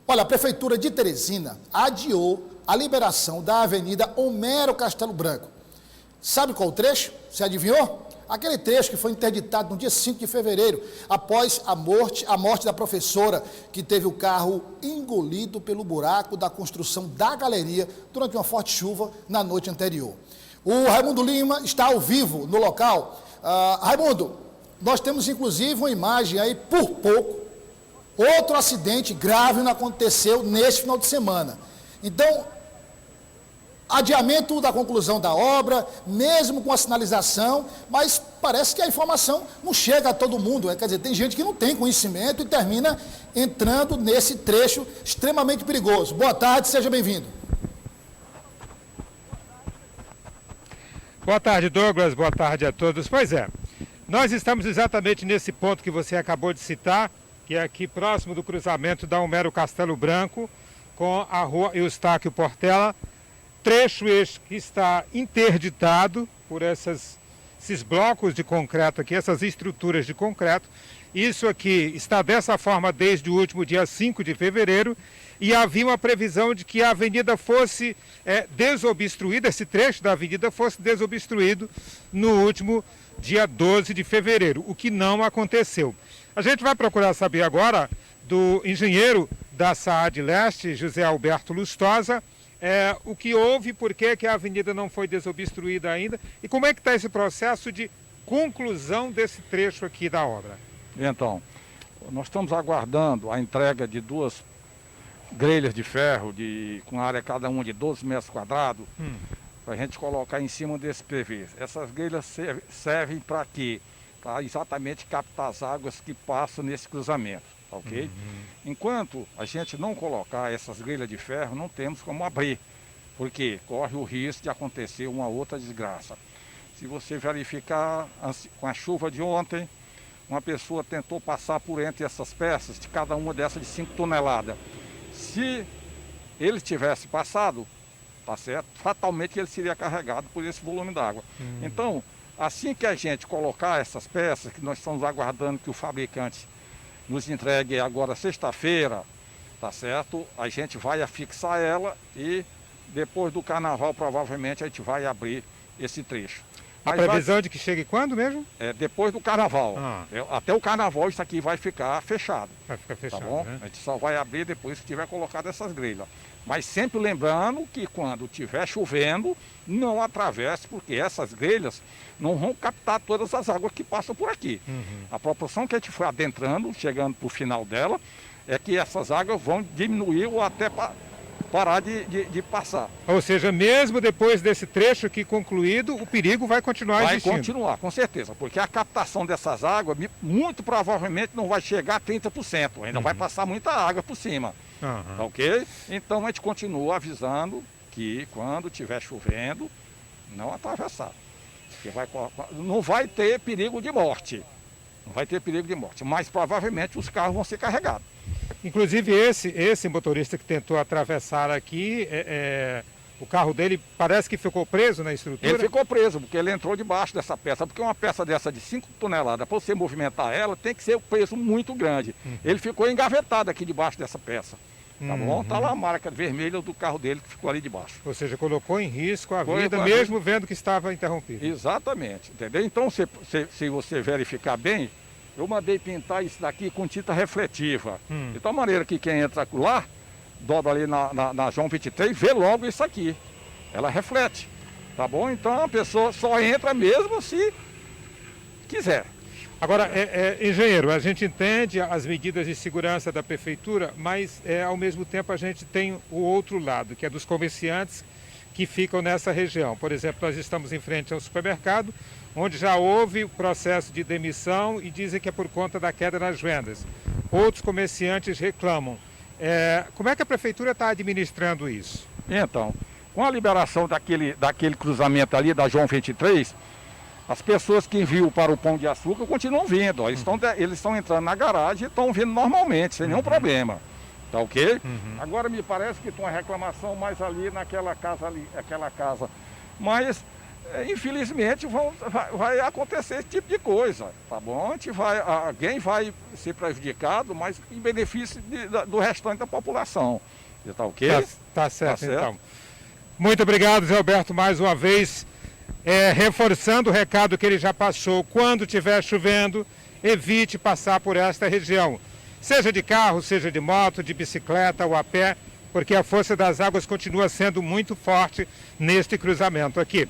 Olha, a Prefeitura de Teresina adiou a liberação da Avenida Homero Castelo Branco. Sabe qual o trecho? Você adivinhou? Aquele trecho que foi interditado no dia 5 de fevereiro, após a morte da professora que teve o carro engolido pelo buraco da construção da galeria durante uma forte chuva na noite anterior. O Raimundo Lima está ao vivo no local. Raimundo, nós temos inclusive uma imagem aí, por pouco, outro acidente grave não aconteceu neste final de semana. Então, adiamento da conclusão da obra, mesmo com a sinalização, mas parece que a informação não chega a todo mundo. Quer dizer, tem gente que não tem conhecimento e termina entrando nesse trecho extremamente perigoso. Boa tarde, seja bem-vindo. Boa tarde, Douglas. Boa tarde a todos. Pois é, nós estamos exatamente nesse ponto que você acabou de citar, que é aqui próximo do cruzamento da Homero Castelo Branco com a rua Eustáquio Portela. Trecho este que está interditado por esses blocos de concreto aqui, essas estruturas de concreto. Isso aqui está dessa forma desde o último dia 5 de fevereiro e havia uma previsão de que a avenida fosse desobstruída, esse trecho da avenida fosse desobstruído no último dia 12 de fevereiro, o que não aconteceu. A gente vai procurar saber agora do engenheiro da SAAD Leste, José Alberto Lustosa, o que houve, por que a avenida não foi desobstruída ainda e como é que está esse processo de conclusão desse trecho aqui da obra. Então, nós estamos aguardando a entrega de 2 grelhas de ferro com área cada uma de 12 metros quadrados para a gente colocar em cima desse PV. Essas grelhas servem para quê? Para exatamente captar as águas que passam nesse cruzamento, ok? Enquanto a gente não colocar essas grelhas de ferro, não temos como abrir, porque corre o risco de acontecer uma outra desgraça. Se você verificar com a chuva de ontem, uma pessoa tentou passar por entre essas peças, de cada uma dessas de 5 toneladas. Se ele tivesse passado, tá certo, fatalmente ele seria carregado por esse volume d'água. Então, assim que a gente colocar essas peças, que nós estamos aguardando que o fabricante nos entregue agora sexta-feira, tá certo? A gente vai afixar ela e depois do carnaval provavelmente a gente vai abrir esse trecho. A previsão de que chegue quando mesmo? Depois do carnaval. Até o carnaval isso aqui vai ficar fechado. Vai ficar fechado, tá bom? Né? A gente só vai abrir depois que tiver colocado essas grelhas. Mas sempre lembrando que quando estiver chovendo, não atravesse, porque essas grelhas não vão captar todas as águas que passam por aqui. A proporção que a gente foi adentrando, chegando para o final dela, é que essas águas vão diminuir ou até parar de passar. Ou seja, mesmo depois desse trecho aqui concluído, o perigo vai continuar existindo. Vai continuar, com certeza, porque a captação dessas águas muito provavelmente não vai chegar a 30%, ainda vai passar muita água por cima. Ok? Então a gente continua avisando que quando estiver chovendo, não atravessar. Não vai ter perigo de morte. Não vai ter perigo de morte, mas provavelmente os carros vão ser carregados. Inclusive esse motorista que tentou atravessar aqui, o carro dele parece que ficou preso na estrutura? Ele ficou preso, porque ele entrou debaixo dessa peça, porque uma peça dessa de 5 toneladas, para você movimentar ela, tem que ser um peso muito grande. Ele ficou engavetado aqui debaixo dessa peça. Tá bom? Tá lá a marca vermelha do carro dele que ficou ali debaixo. Ou seja, colocou em risco a vida, mesmo vendo que estava interrompido. Exatamente, entendeu? Então, se você verificar bem, eu mandei pintar isso daqui com tinta refletiva. De tal maneira que quem entra lá, dobra ali na João 23, vê logo isso aqui. Ela reflete, tá bom? Então a pessoa só entra mesmo se quiser. Agora, engenheiro, a gente entende as medidas de segurança da prefeitura, mas ao mesmo tempo a gente tem o outro lado, que é dos comerciantes que ficam nessa região. Por exemplo, nós estamos em frente ao supermercado, onde já houve o processo de demissão e dizem que é por conta da queda nas vendas. Outros comerciantes reclamam. Como é que a prefeitura está administrando isso? Então, com a liberação daquele cruzamento ali da João 23, as pessoas que enviam para o Pão de Açúcar continuam vindo. Ó. Eles estão entrando na garagem e estão vindo normalmente, sem nenhum problema. Tá ok? Agora me parece que tem uma reclamação mais ali naquela casa ali, aquela casa. Mas Infelizmente vai acontecer esse tipo de coisa, tá bom? Alguém vai ser prejudicado, mas em benefício do restante da população. Tá ok? Tá certo, então. Muito obrigado, Zé Alberto, mais uma vez, reforçando o recado que ele já passou. Quando estiver chovendo, evite passar por esta região, seja de carro, seja de moto, de bicicleta ou a pé, porque a força das águas continua sendo muito forte neste cruzamento aqui.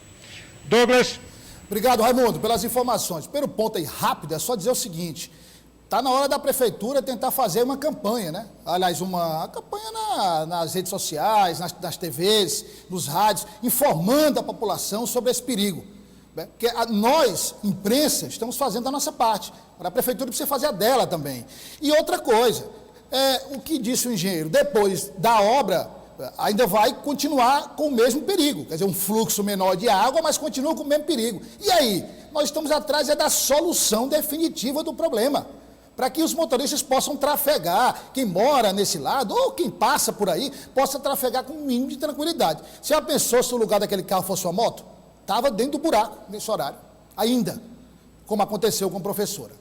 Douglas. Obrigado, Raimundo, pelas informações. Primeiro ponto aí, rápido, é só dizer o seguinte: está na hora da prefeitura tentar fazer uma campanha, né? Aliás, uma campanha nas redes sociais, nas TVs, nos rádios, informando a população sobre esse perigo. Né? Porque nós, imprensa, estamos fazendo a nossa parte. A prefeitura precisa fazer a dela também. E outra coisa, o que disse o engenheiro, depois da obra, ainda vai continuar com o mesmo perigo, quer dizer, um fluxo menor de água, mas continua com o mesmo perigo. E aí? Nós estamos atrás da solução definitiva do problema, para que os motoristas possam trafegar, quem mora nesse lado, ou quem passa por aí, possa trafegar com um mínimo de tranquilidade. Você já pensou se o lugar daquele carro fosse uma moto? Estava dentro do buraco, nesse horário, ainda, como aconteceu com a professora.